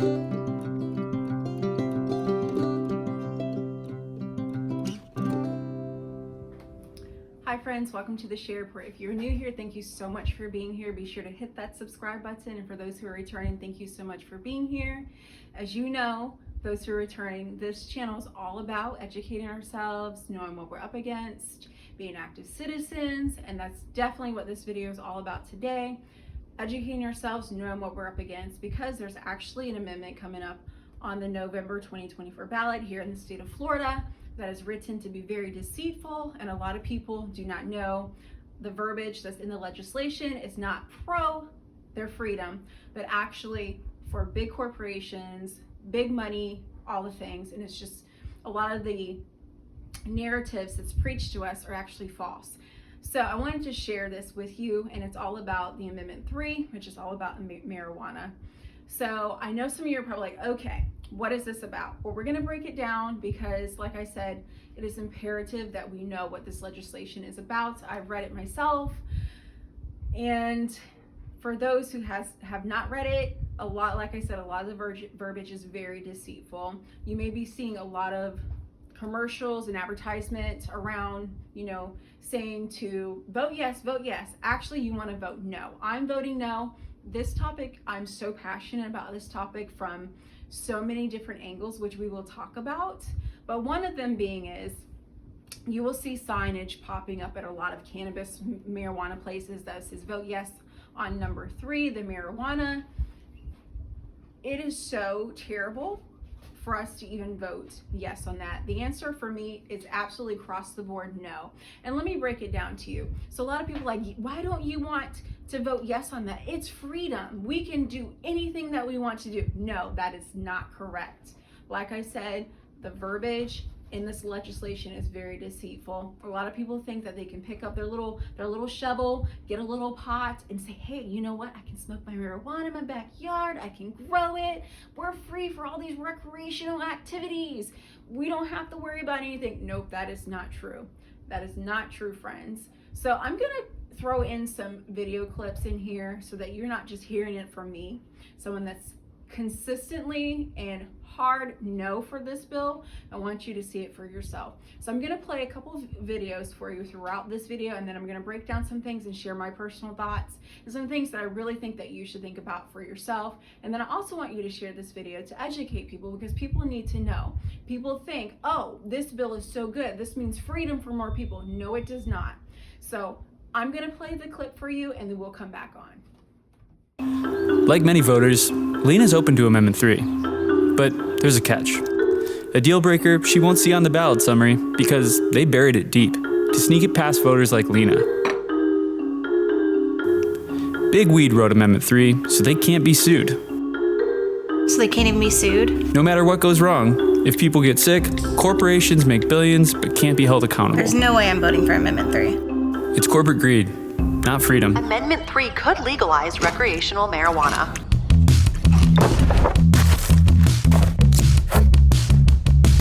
Hi friends, welcome to the Share Report. If you're new here, thank you so much for being here. Be sure to hit that subscribe button, and for those who are returning, thank you so much for being here. As you know, those who are returning, this channel is all about educating ourselves, knowing what we're up against, being active citizens, and that's definitely what this video is all about today. Educating ourselves, knowing what we're up against, because there's actually an amendment coming up on the November 2024 ballot here in the state of Florida that is written to be very deceitful, and a lot of people do not know the verbiage that's in the legislation is not pro their freedom, but actually for big corporations, big money, all the things. And it's just a lot of the narratives that's preached to us are actually false. So I wanted to share this with you, and it's all about the Amendment 3, which is all about marijuana. So I know some of you are probably like, okay, what is this about? Well, we're gonna break it down because, like I said, it is imperative that we know what this legislation is about. I've read it myself, and for those who have not read it, like I said, a lot of the verbiage is very deceitful. You may be seeing a lot of commercials and advertisements around, saying to vote yes, vote yes. Actually, you want to vote no. I'm voting no. This topic, I'm so passionate about this topic from so many different angles, which we will talk about. But one of them being is, you will see signage popping up at a lot of cannabis marijuana places that says vote yes on number 3, the marijuana. It is so terrible for us to even vote yes on that. The answer for me is absolutely across the board no. And let me break it down to you. So a lot of people are like, why don't you want to vote yes on that? It's freedom. We can do anything that we want to do. No, that is not correct. Like I said, the verbiage in this legislation is very deceitful. A lot of people think that they can pick up their little shovel, get a little pot, and say, hey, you know what? I can smoke my marijuana in my backyard. I can grow it. We're free for all these recreational activities. We don't have to worry about anything. Nope, that is not true. That is not true, friends. So I'm gonna throw in some video clips in here so that you're not just hearing it from me, someone that's consistently and hard no for this bill. I want you to see it for yourself. So I'm going to play a couple of videos for you throughout this video, and then I'm going to break down some things and share my personal thoughts and some things that I really think that you should think about for yourself. And then I also want you to share this video to educate people, because people need to know. People think, oh, this bill is so good, this means freedom for more people. No, it does not. So I'm going to play the clip for you, and then we'll come back on. Like many voters, Lena's open to Amendment 3, but there's a catch. A deal breaker she won't see on the ballot summary because they buried it deep to sneak it past voters like Lena. Big Weed wrote Amendment 3, so they can't be sued. So they can't even be sued? No matter what goes wrong, if people get sick, corporations make billions but can't be held accountable. There's no way I'm voting for Amendment 3. It's corporate greed, not freedom. Amendment 3 could legalize recreational marijuana.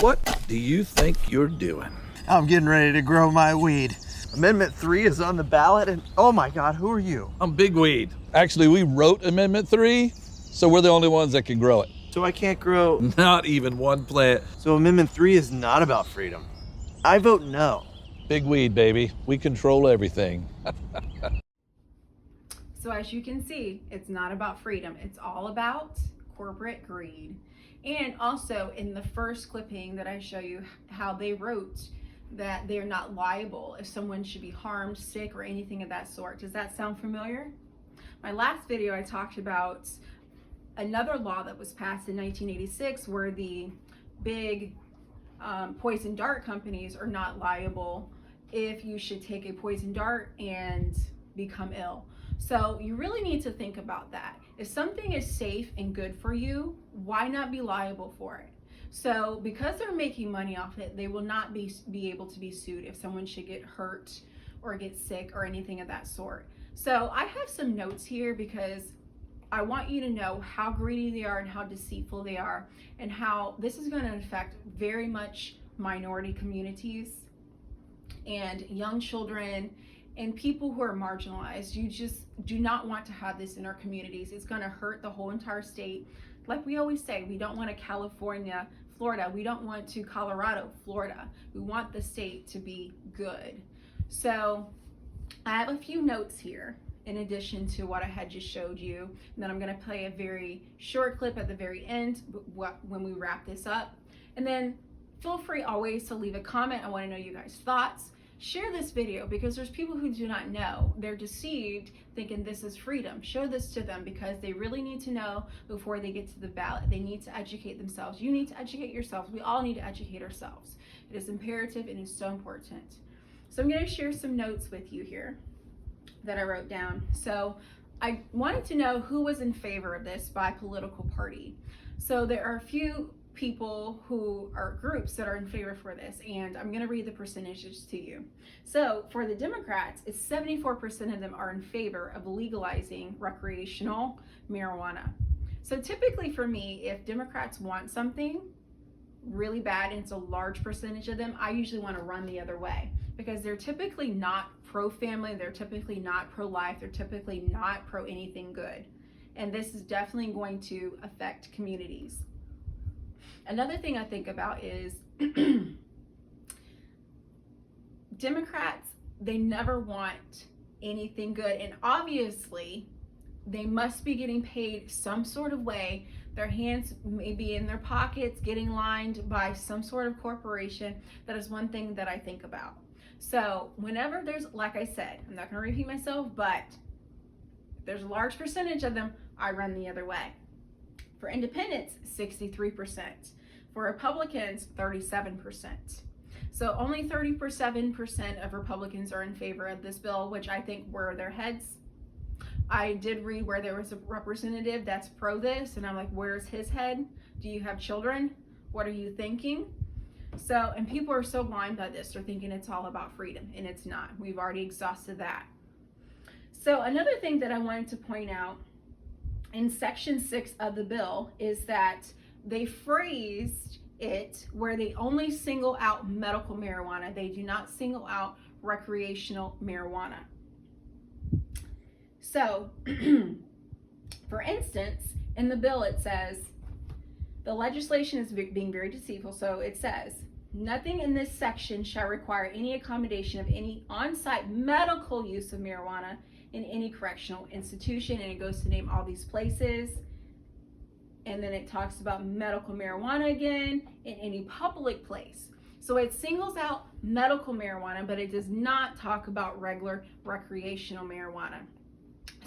What do you think you're doing? I'm getting ready to grow my weed. Amendment 3 is on the ballot, and oh my God, who are you? I'm Big Weed. Actually, we wrote Amendment 3, so we're the only ones that can grow it. So I can't grow. Not even one plant. So Amendment 3 is not about freedom. I vote no. Big Weed, baby. We control everything. So as you can see, it's not about freedom. It's all about corporate greed. And also in the first clipping that I show you, how they wrote that they're not liable if someone should be harmed, sick, or anything of that sort. Does that sound familiar? My last video, I talked about another law that was passed in 1986 where the big poison dart companies are not liable if you should take a poison dart and become ill. So you really need to think about that. If something is safe and good for you, why not be liable for it? So because they're making money off it, they will not be able to be sued if someone should get hurt or get sick or anything of that sort. So I have some notes here because I want you to know how greedy they are and how deceitful they are, and how this is going to affect very much minority communities and young children and people who are marginalized. You just do not want to have this in our communities. It's going to hurt the whole entire state. like we always say, we don't want a California, Florida. We don't want to Colorado, Florida. We want the state to be good. So I have a few notes here in addition to what I had just showed you. And then I'm going to play a very short clip at the very end when we wrap this up. And then feel free always to leave a comment. I want to know you guys' thoughts. Share this video because there's people who do not know. They're deceived thinking this is freedom. Show this to them because they really need to know before they get to the ballot. They need to educate themselves. You need to educate yourselves. We all need to educate ourselves. It is imperative and it's so important. So I'm going to share some notes with you here that I wrote down. So I wanted to know who was in favor of this by political party. So there are a few people who are groups that are in favor for this, and I'm going to read the percentages to you. So for the Democrats, it's 74% of them are in favor of legalizing recreational marijuana. So typically for me, if Democrats want something really bad and it's a large percentage of them, I usually want to run the other way because they're typically not pro-family, they're typically not pro-life, they're typically not pro-anything good. And this is definitely going to affect communities. Another thing I think about is Democrats, they never want anything good. And obviously, they must be getting paid some sort of way. Their hands may be in their pockets, getting lined by some sort of corporation. That is one thing that I think about. So whenever there's, like I said, I'm not going to repeat myself, but if there's a large percentage of them, I run the other way. For independents, 63%. For Republicans, 37%. So only 37% of Republicans are in favor of this bill, which I think were their heads. I did read where there was a representative that's pro this, and I'm like, where's his head? Do you have children? What are you thinking? So, and people are so blind by this, they're thinking it's all about freedom, and it's not. We've already exhausted that. So another thing that I wanted to point out in section 6 of the bill is that they phrased it where they only single out medical marijuana. They do not single out recreational marijuana. So, for instance, in the bill it says, the legislation is being very deceitful. So it says, nothing in this section shall require any accommodation of any on-site medical use of marijuana in any correctional institution. And it goes to name all these places. And then it talks about medical marijuana again in any public place. So it singles out medical marijuana, but it does not talk about regular recreational marijuana.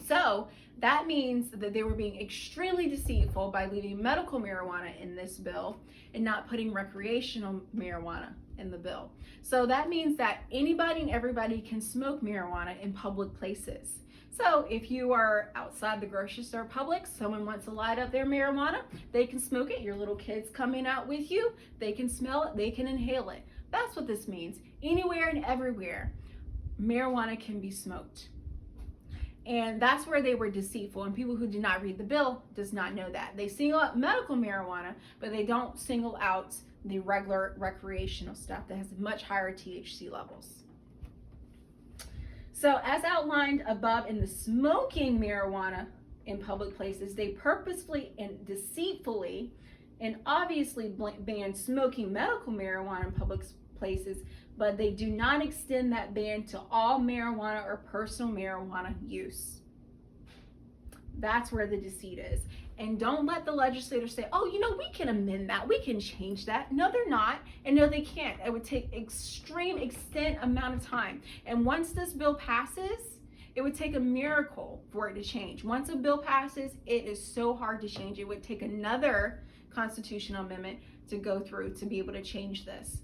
So that means that they were being extremely deceitful by leaving medical marijuana in this bill and not putting recreational marijuana in the bill. So that means that anybody and everybody can smoke marijuana in public places. So if you are outside the grocery store Publix, someone wants to light up their marijuana, they can smoke it. Your little kids coming out with you, they can smell it, they can inhale it. That's what this means. Anywhere and everywhere, marijuana can be smoked. And that's where they were deceitful, and people who did not read the bill does not know that. They single out medical marijuana, but they don't single out the regular recreational stuff that has much higher THC levels. So as outlined above in the smoking marijuana in public places, they purposefully and deceitfully and obviously ban smoking medical marijuana in public places, but they do not extend that ban to all marijuana or personal marijuana use. That's where the deceit is. And don't let the legislators say, oh, you know, we can amend that, we can change that. No, they're not, and no, they can't. It would take extreme amount of time. And once this bill passes, it would take a miracle for it to change. Once a bill passes, it is so hard to change. It would take another constitutional amendment to go through to be able to change this.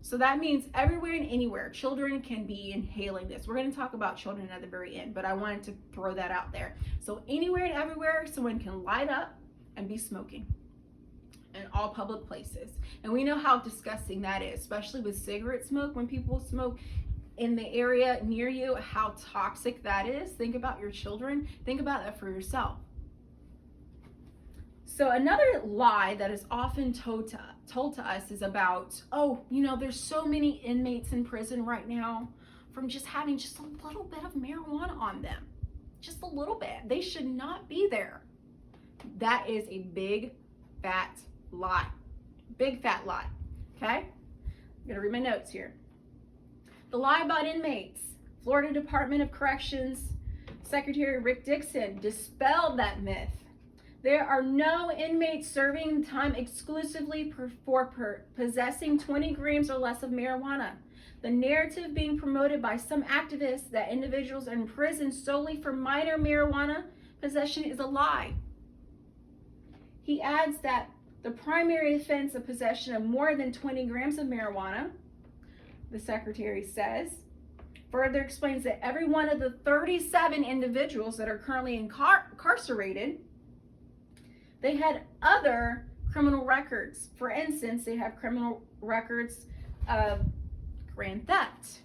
So that means everywhere and anywhere, children can be inhaling this. We're going to talk about children at the very end, but I wanted to throw that out there. So anywhere and everywhere, someone can light up and be smoking in all public places. And we know how disgusting that is, especially with cigarette smoke. When people smoke in the area near you, how toxic that is. Think about your children. Think about that for yourself. So another lie that is often told to us is about, oh, you know, there's so many inmates in prison right now from just having just a little bit of marijuana on them. Just a little bit. They should not be there. That is a big fat lie. Big fat lie. Okay? I'm going to read my notes here. The lie about inmates. Florida Department of Corrections Secretary Rick Dixon dispelled that myth. There are no inmates serving time exclusively for possessing 20 grams or less of marijuana. The narrative being promoted by some activists that individuals are in prison solely for minor marijuana possession is a lie. He adds that the primary offense of possession of more than 20 grams of marijuana, the secretary says, further explains that every one of the 37 individuals that are currently incarcerated, they had other criminal records. For instance, they have criminal records of grand theft,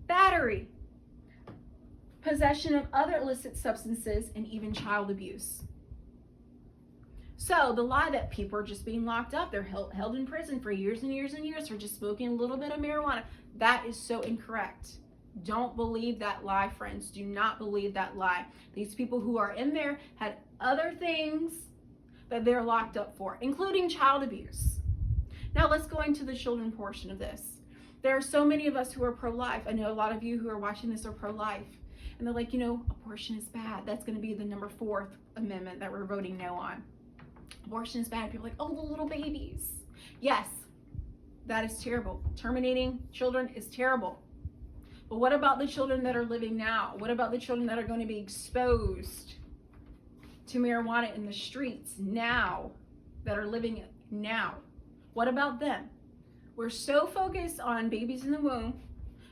battery, possession of other illicit substances, and even child abuse. So the lie that people are just being locked up, they're held in prison for years and years and years for just smoking a little bit of marijuana, that is so incorrect. Don't believe that lie, friends. Do not believe that lie. These people who are in there had other things that they're locked up for, including child abuse. Now let's go into the children portion of this. There are so many of us who are pro-life. I know a lot of you who are watching this are pro-life. And they're like, you know, abortion is bad. That's going to be the number 4th amendment that we're voting no on. Abortion is bad. People are like, oh, the little babies. Yes, that is terrible. Terminating children is terrible. But what about the children that are living now? What about the children that are going to be exposed to marijuana in the streets now, that are living now? What about them? We're so focused on babies in the womb,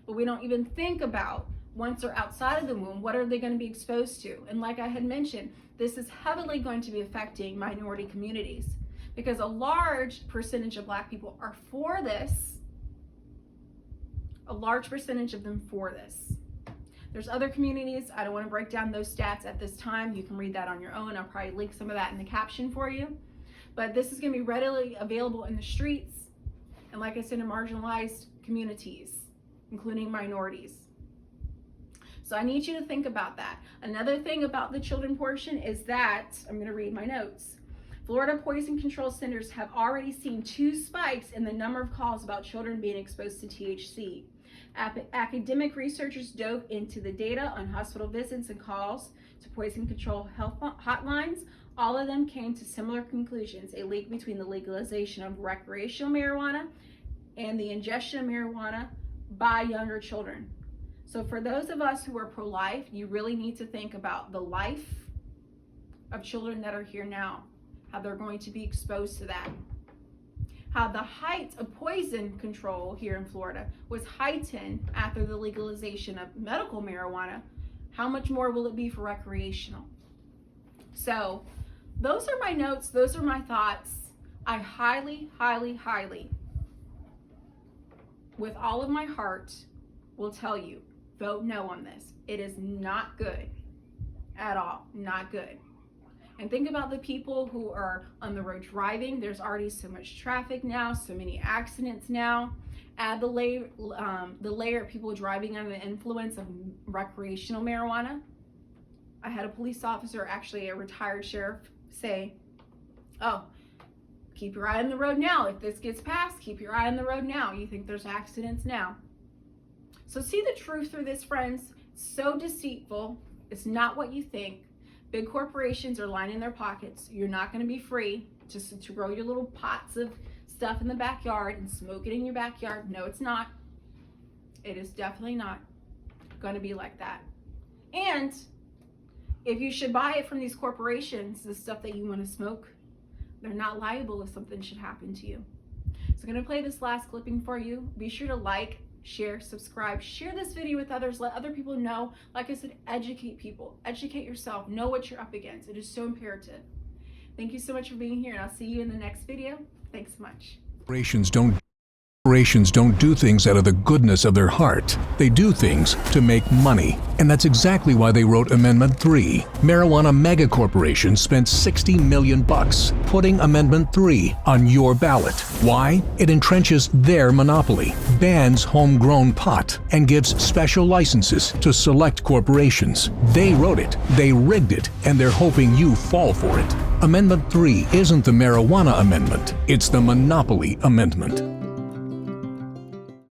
but we don't even think about once they're outside of the womb, what are they going to be exposed to? And like I had mentioned, this is heavily going to be affecting minority communities because a large percentage of Black people are for this. A large percentage of them for this. There's other communities. I don't want to break down those stats at this time. You can read that on your own. I'll probably link some of that in the caption for you. But this is going to be readily available in the streets. And like I said, in marginalized communities, including minorities. So I need you to think about that. Another thing about the children portion is that, I'm going to read my notes. Florida Poison Control Centers have already seen 2 spikes in the number of calls about children being exposed to THC. Academic researchers dove into the data on hospital visits and calls to poison control health hotlines. All of them came to similar conclusions: a link between the legalization of recreational marijuana and the ingestion of marijuana by younger children. So for those of us who are pro-life, you really need to think about the life of children that are here now, how they're going to be exposed to that. How the height of poison control here in Florida was heightened after the legalization of medical marijuana. How much more will it be for recreational? So those are my notes. Those are my thoughts. I highly, highly, highly, with all of my heart, will tell you, vote no on this. It is not good at all. Not good. And think about the people who are on the road driving. There's already so much traffic now, so many accidents now. Add the layer of people driving under the influence of recreational marijuana. I had a police officer, actually a retired sheriff, say, oh, keep your eye on the road now. If this gets passed, keep your eye on the road now. You think there's accidents now. So see the truth through this, friends. It's so deceitful. It's not what you think. Big corporations are lining their pockets. You're not going to be free just to grow your little pots of stuff in the backyard and smoke it in your backyard. No, it's not. It is definitely not going to be like that. And if you should buy it from these corporations, the stuff that you want to smoke, they're not liable if something should happen to you. So I'm going to play this last clipping for you. Be sure to like, share, subscribe, share this video with others, let other people know. Like I said, educate people, educate yourself, know what you're up against. It is so imperative. Thank you so much for being here, and I'll see you in the next video. Thanks so much. Corporations don't do things out of the goodness of their heart. They do things to make money. And that's exactly why they wrote Amendment 3. Marijuana megacorporations spent $60 million putting Amendment 3 on your ballot. Why? It entrenches their monopoly, bans homegrown pot, and gives special licenses to select corporations. They wrote it, they rigged it, and they're hoping you fall for it. Amendment 3 isn't the marijuana amendment, it's the monopoly amendment.